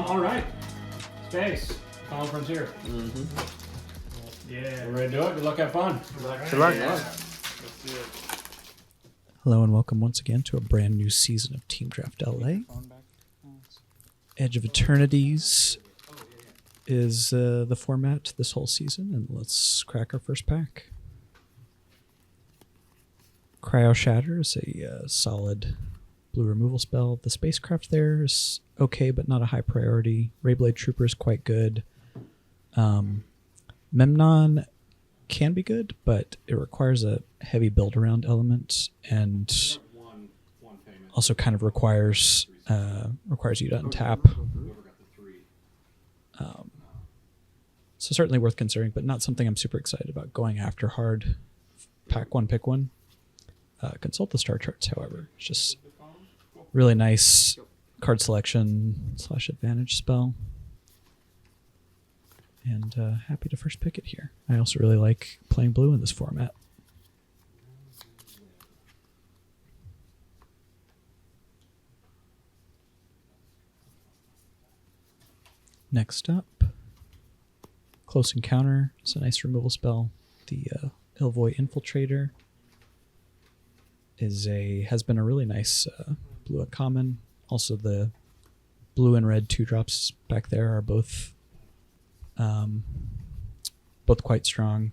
All right. Space. Final Frontier. Yeah. We're ready to do it. Good luck, have fun. Good luck. Yeah. Let's do it. Hello and welcome once again to a brand new season of Team Draft LA. Edge of Eternities is the format this whole season, and let's crack our first pack. Cryo Shatter is a solid blue removal spell. The spacecraft there is okay, but not a high priority. Rayblade Trooper is quite good. Memnon can be good, but it requires a heavy build around element, and also kind of requires you to untap. So certainly worth considering, but not something I'm super excited about going after hard. Pack one, pick one. Consult the star charts, however. It's just really nice card selection / advantage spell. And happy to first pick it here. I also really like playing blue in this format. Next up, Close Encounter. It's a nice removal spell. The Ilvoy Infiltrator has been a really nice blue uncommon. Also, the blue and red 2-drops back there are both quite strong.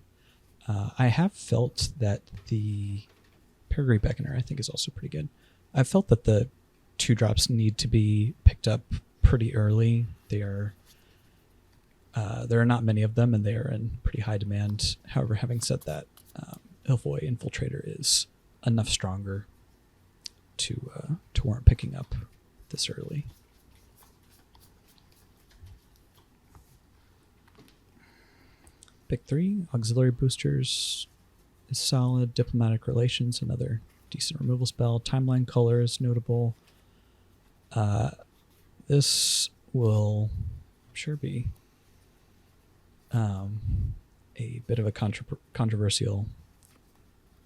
I have felt that the Peregrine Beckoner, I think, is also pretty good. I've felt that the 2-drops need to be picked up pretty early. There are not many of them, and they are in pretty high demand. However, having said that, Ilvoy Infiltrator is enough stronger to warrant picking up this early. Pick 3, Auxiliary Boosters is solid. Diplomatic Relations, another decent removal spell. Timeline Color is notable. This will, I'm sure, be a bit of a controversial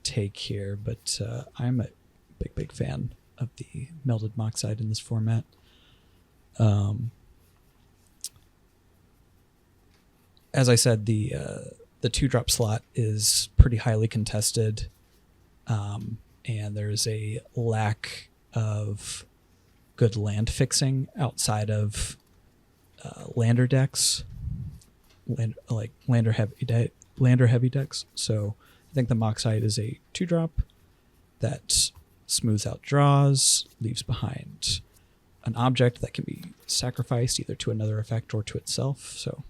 take here, but I'm a big fan of the Melded Moxide in this format. As I said, the 2-drop slot is pretty highly contested, and there's a lack of good land fixing outside of lander decks, lander heavy decks. So I think the Moxide is a 2-drop that smooths out draws, leaves behind an object that can be sacrificed either to another effect or to itself. So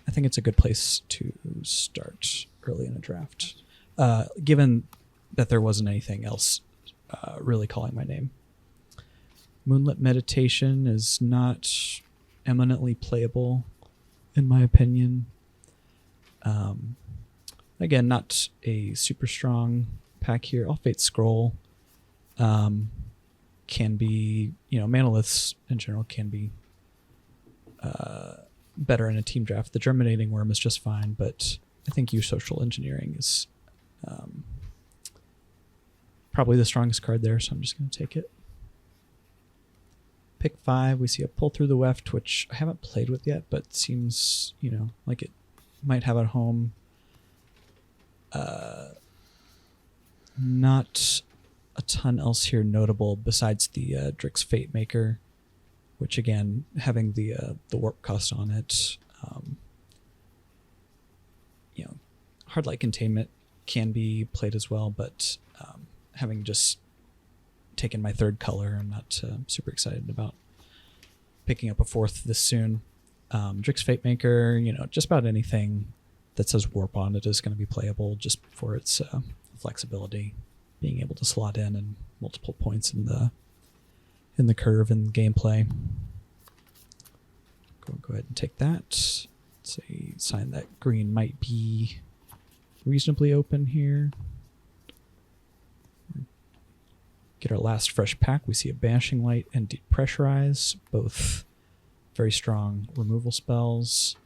I think it's a good place to start early in a draft, given that there wasn't anything else really calling my name. Moonlit Meditation is not eminently playable, in my opinion. Again, not a super strong pack here. All-Fate Scroll can be, Manoliths in general can be better in a team draft. The Germinating Worm is just fine, but I think Social Engineering is probably the strongest card there, so I'm just going to take it. Pick 5, we see a Pull Through the Weft, which I haven't played with yet, but seems, like it might have at home. Not a ton else here notable besides the Drix Fate Maker, which again, having the warp cost on it, Hard Light Containment can be played as well, but having just taken my 3rd color, I'm not super excited about picking up a 4th this soon. Drix Fate Maker, just about anything that says warp on it is going to be playable just for its flexibility, being able to slot in and multiple points in the curve and gameplay. Go ahead and take that. It's a sign that green might be reasonably open here. Get our last fresh pack. We see a Banishing Light and Depressurize, both very strong removal spells,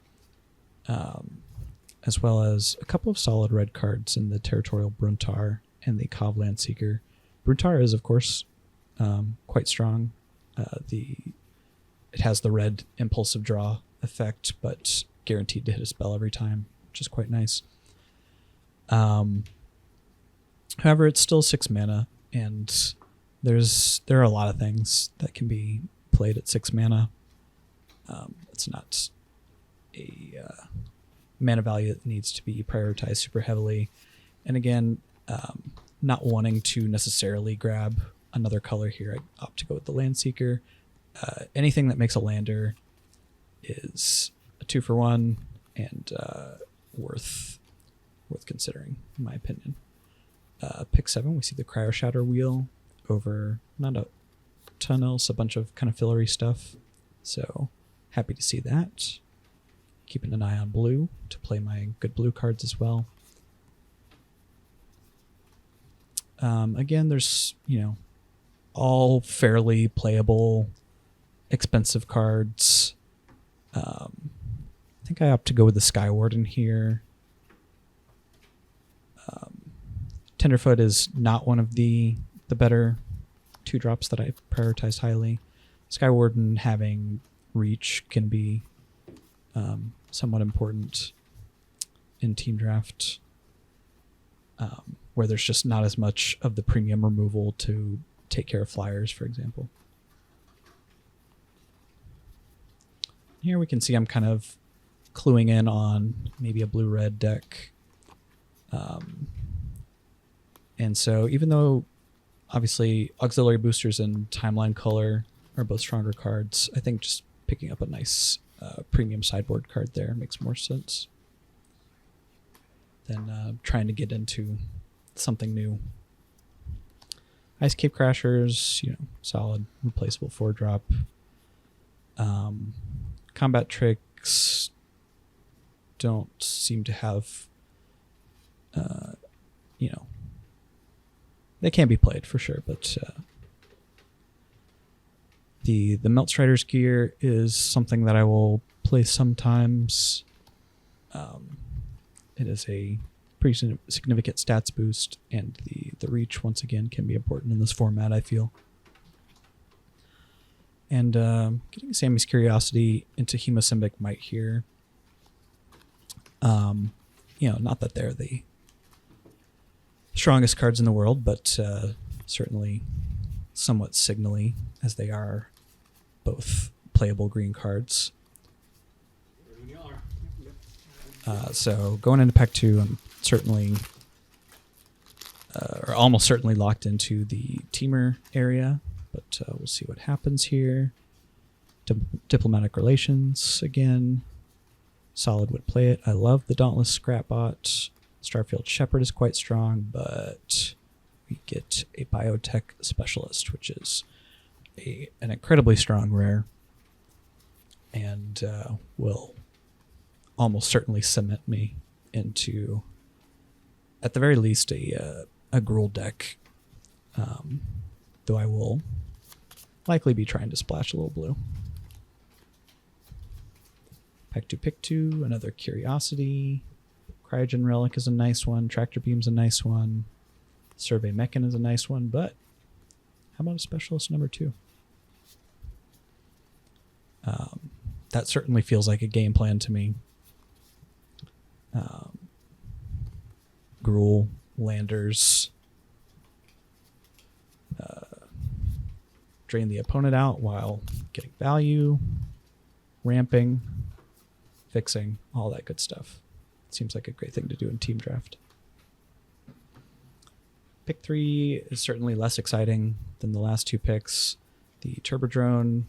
as well as a couple of solid red cards in the Territorial Bruntar and the Covland Seeker. Bruntar is, of course, quite strong. The it has the red impulsive draw effect, but guaranteed to hit a spell every time, which is quite nice. However, it's still 6 mana, and there are a lot of things that can be played at 6 mana. It's not a mana value that needs to be prioritized super heavily. And again, not wanting to necessarily grab another color here, I opt to go with the Landseeker. Anything that makes a lander is a 2-for-1 and worth considering, in my opinion. Pick 7, we see the Cryo Shatter wheel over not a ton else, a bunch of kind of fillery stuff. So happy to see that. Keeping an eye on blue to play my good blue cards as well. Again, there's, all fairly playable, expensive cards. I think I opt to go with the Skywarden here. Tenderfoot is not one of the better 2-drops that I prioritize highly. Skywarden having reach can be somewhat important in team draft, where there's just not as much of the premium removal to take care of flyers, for example. Here we can see I'm kind of cluing in on maybe a blue-red deck. And so even though obviously Auxiliary Boosters and Timeline Color are both stronger cards, I think just picking up a nice premium sideboard card there makes more sense than trying to get into something new. Ice Cape Crashers, solid, replaceable 4-drop. Combat Tricks don't seem to have, they can be played for sure, but the Melt Strider's gear is something that I will play sometimes. It is a pretty significant stats boost, and the reach once again can be important in this format, I feel. And getting Sammy's Curiosity into Hemosymbic Might here. Not that they're the strongest cards in the world, but certainly somewhat signally, as they are both playable green cards. So going into pack 2, I'm certainly, or almost certainly locked into the Teamer area, but we'll see what happens here. Diplomatic Relations again. Solid would play it. I love the Dauntless Scrapbot. Starfield Shepherd is quite strong, but we get a Biotech Specialist, which is an incredibly strong rare, and will almost certainly cement me into, at the very least, a Gruul deck, though I will likely be trying to splash a little blue. Pick 2, another Curiosity. Cryogen Relic is a nice one. Tractor Beam's a nice one. Survey Mechan is a nice one, but how about a Specialist number 2? That certainly feels like a game plan to me. Gruul, Landers, drain the opponent out while getting value, ramping, fixing, all that good stuff. Seems like a great thing to do in team draft. Pick 3 is certainly less exciting than the last 2 picks. The Turbo Drone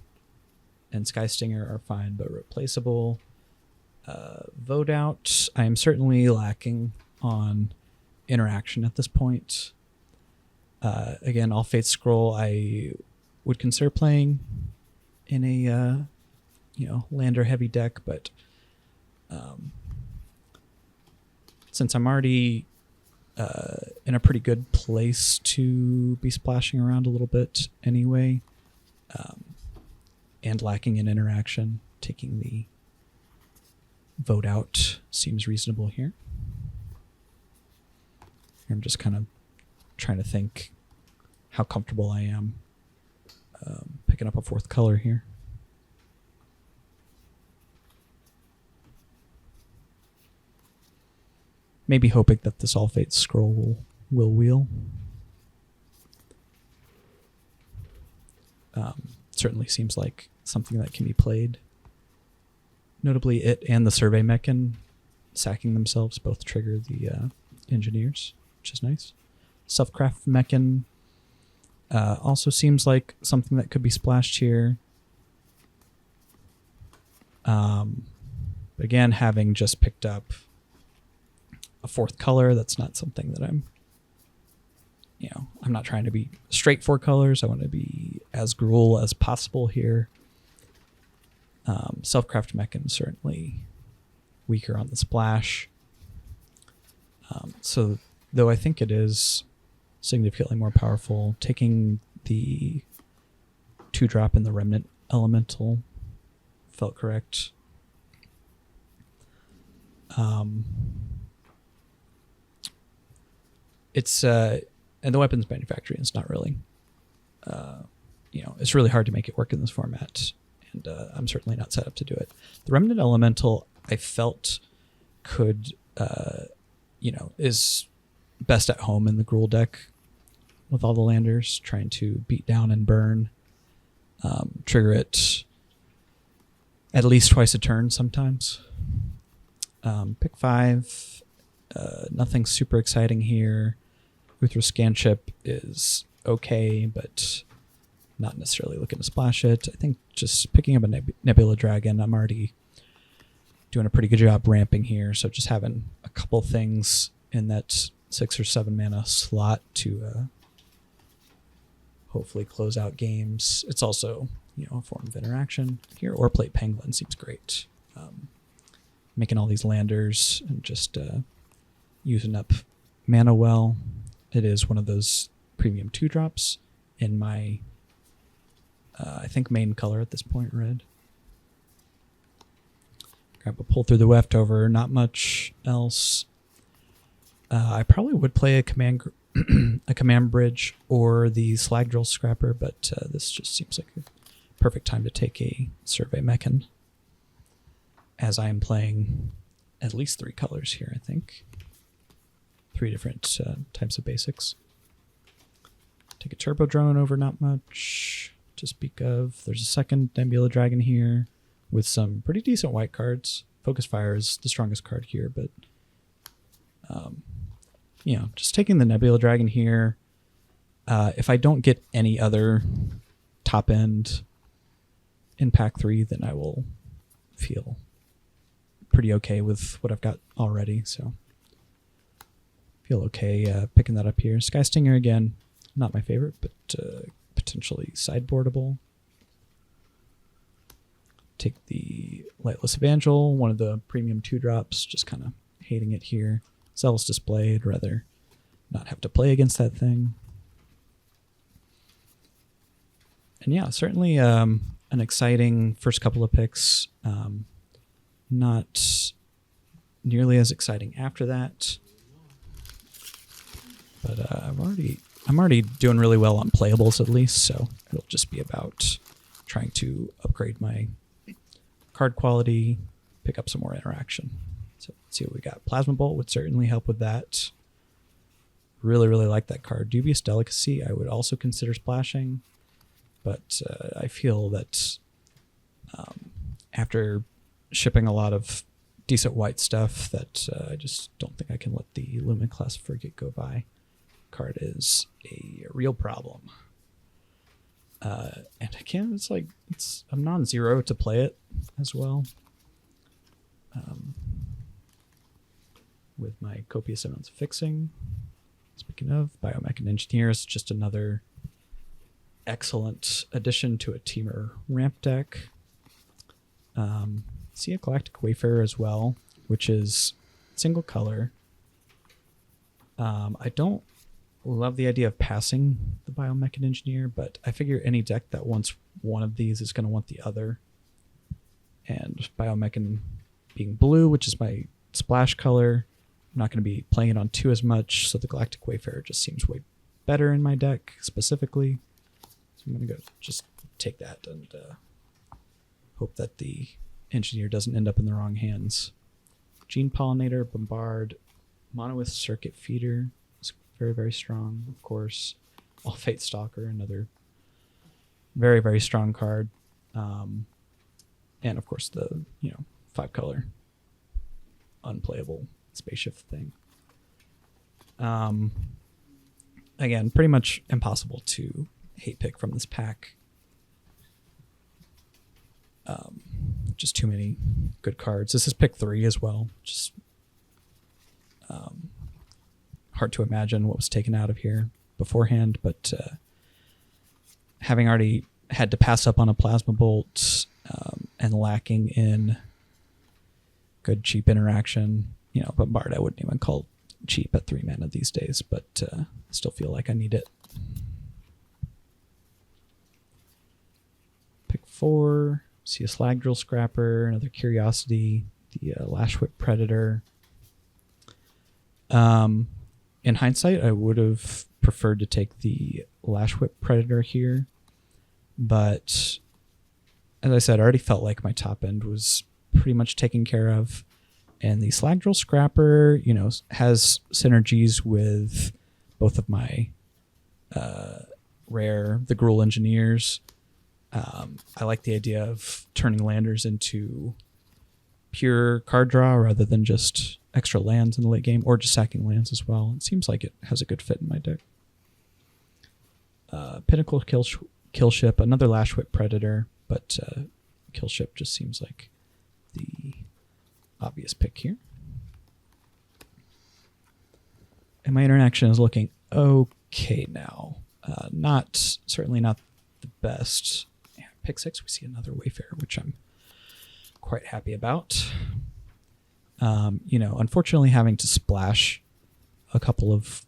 and Sky Stinger are fine but replaceable. Vote out. I am certainly lacking on interaction at this point. Again, All Fates Scroll I would consider playing in a lander heavy deck, but since I'm already in a pretty good place to be splashing around a little bit anyway, and lacking in interaction, taking the vote out seems reasonable here. I'm just kind of trying to think how comfortable I am picking up a 4th color here. maybe hoping that the Sulfate Scroll will wheel. Certainly seems like something that can be played. Notably, it and the Survey Mechan sacking themselves both trigger the Engineers, which is nice. Self-Craft Mechan also seems like something that could be splashed here. Again, having just picked up a fourth color, that's not something that I'm not trying to be straight 4 colors. I want to be as gruel as possible here. Self-Craft Mechan certainly weaker on the splash. So, though I think it is significantly more powerful, taking the 2-drop in the Remnant Elemental felt correct. It's and the weapons manufacturing is not really, it's really hard to make it work in this format, and I'm certainly not set up to do it. The Remnant Elemental, I felt, could, is best at home in the Gruul deck with all the landers, trying to beat down and burn, trigger it at least twice a turn sometimes. Pick 5, nothing super exciting here. Uthra Scanship is okay, but not necessarily looking to splash it. I think just picking up a Nebula Dragon, I'm already doing a pretty good job ramping here, so just having a couple things in that 6 or 7 mana slot to hopefully close out games. It's also, a form of interaction here. Or Plate Pangolin seems great. Making all these landers and just using up mana well. It is one of those premium 2-drops in my, I think, main color at this point, red. Grab a Pull Through the Weft over, not much else. I probably would play a command bridge or the Slag Drill Scrapper, but this just seems like a perfect time to take a Survey Mechan, as I am playing at least 3 colors here, I think. 3 different types of basics. Take a Turbo Drone over, not much to speak of. There's a second Nebula Dragon here with some pretty decent white cards. Focus Fire is the strongest card here, but just taking the Nebula Dragon here. If I don't get any other top end in pack 3, then I will feel pretty okay with what I've got already. So feel okay picking that up here. Sky Stinger again, not my favorite, but potentially sideboardable. Take the Lightless Evangel, one of the premium 2-drops, just kind of hating it here. Zealous Display, I'd rather not have to play against that thing. And yeah, certainly an exciting first couple of picks. Not nearly as exciting after that. But I'm already doing really well on playables at least, so it'll just be about trying to upgrade my card quality, pick up some more interaction. So let's see what we got. Plasma Bolt would certainly help with that. Really, really like that card. Dubious Delicacy I would also consider splashing, but I feel that after shipping a lot of decent white stuff, that I just don't think I can let the Lumen Class Frigate go by. Card is a real problem. And again, I'm non-zero to play it as well. With my copious amounts of fixing. Speaking of, Biomech Engineers, just another excellent addition to a Teamer ramp deck. See a Galactic Wayfarer as well, which is single color. I don't love the idea of passing the Biomech Engineer, but I figure any deck that wants one of these is going to want the other. And Biomech being blue, which is my splash color, I'm not going to be playing it on 2 as much, so the Galactic Wayfarer just seems way better in my deck specifically. So I'm going to go just take that and hope that the Engineer doesn't end up in the wrong hands. Gene Pollinator, Bombard, Mono with Circuit Feeder is very, very strong, of course. All Fate Stalker, another very, very strong card. And of course the, 5-color unplayable spaceship thing. Again, pretty much impossible to hate pick from this pack. Just too many good cards. This is pick 3 as well. Just hard to imagine what was taken out of here beforehand, but having already had to pass up on a Plasma Bolt and lacking in good cheap interaction, Bombard I wouldn't even call cheap at 3 mana these days, but I still feel like I need it. Pick 4, see a Slag Drill Scrapper, another Curiosity, the Lash Whip Predator. In hindsight, I would have preferred to take the Lash Whip Predator here, but as I said, I already felt like my top end was pretty much taken care of. And the Slag Drill Scrapper, has synergies with both of my rare, the Gruul Engineers. I like the idea of turning landers into pure card draw rather than just extra lands in the late game, or just sacking lands as well. It seems like it has a good fit in my deck. Pinnacle Kill Ship, another Lash Whip Predator, but Kill Ship just seems like the obvious pick here. And my interaction is looking okay now. Certainly not the best. Yeah, pick 6, we see another Wayfarer, which I'm quite happy about. Unfortunately having to splash a couple of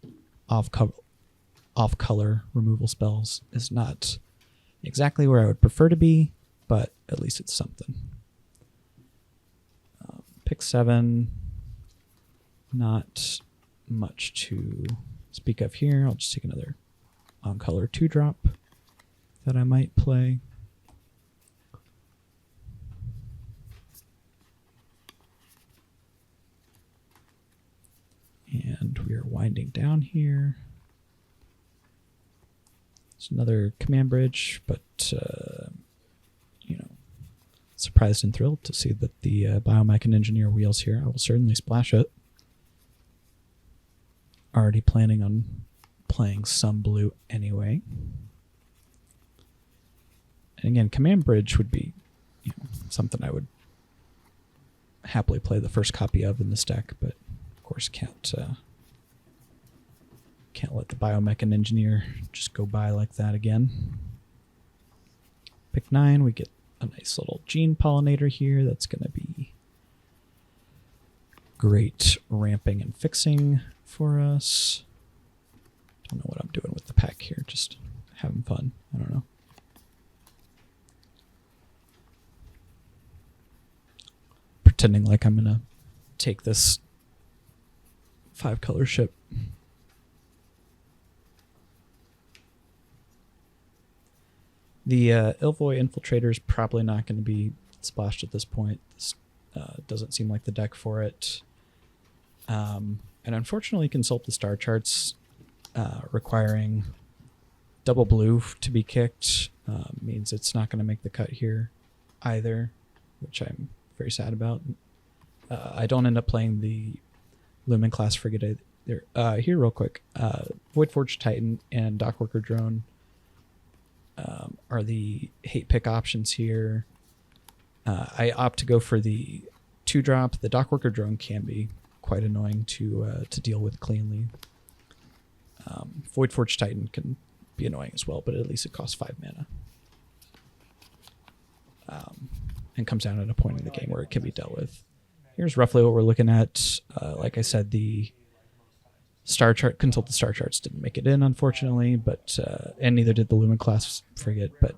off-color removal spells is not exactly where I would prefer to be, but at least it's something. Pick 7, not much to speak of here. I'll just take another on-color 2-drop that I might play. And we are winding down here. It's another command bridge, but surprised and thrilled to see that the Biomech and Engineer wheels here. I will certainly splash it. Already planning on playing some blue anyway. And again, command bridge would be something I would happily play the first copy of in this deck, but of course can't let the Biomech and Engineer just go by like that again. Pick 9, we get a nice little Gene Pollinator here. That's going to be great ramping and fixing for us. Don't know what I'm doing with the pack here, just having fun. I don't know. Pretending like I'm going to take this 5-color ship. The Ilvoy Infiltrator is probably not going to be splashed at this point. This doesn't seem like the deck for it. And unfortunately, Consult the Star Charts requiring double blue to be kicked means it's not going to make the cut here either, which I'm very sad about. I don't end up playing the Lumen class frigate either. Here real quick. Voidforged Titan and Dockworker Drone are the hate pick options here. I opt to go for the 2-drop. The Dockworker Drone can be quite annoying to deal with cleanly. Voidforged Titan can be annoying as well, but at least it costs 5 mana. And comes down at a point in the game where it can be dealt with. Here's roughly what we're looking at. Like I said, the Consult the Star Charts didn't make it in, unfortunately, but and neither did the Lumen class frigate, but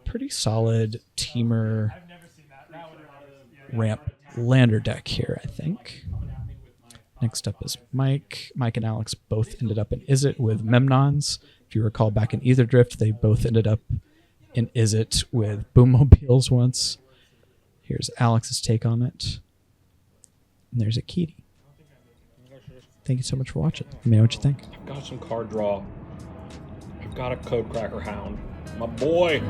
pretty solid teamer ramp lander deck here, I think. Next up is Mike. Mike and Alex both ended up in Izzet with Memnons. If you recall back in Aetherdrift, they both ended up in Izzet with Boommobiles once. Here's Alex's take on it. And there's a Kitty. thank you so much for watching. Let me know what you think. I've got some card draw. I've got a Code Cracker Hound. My boy.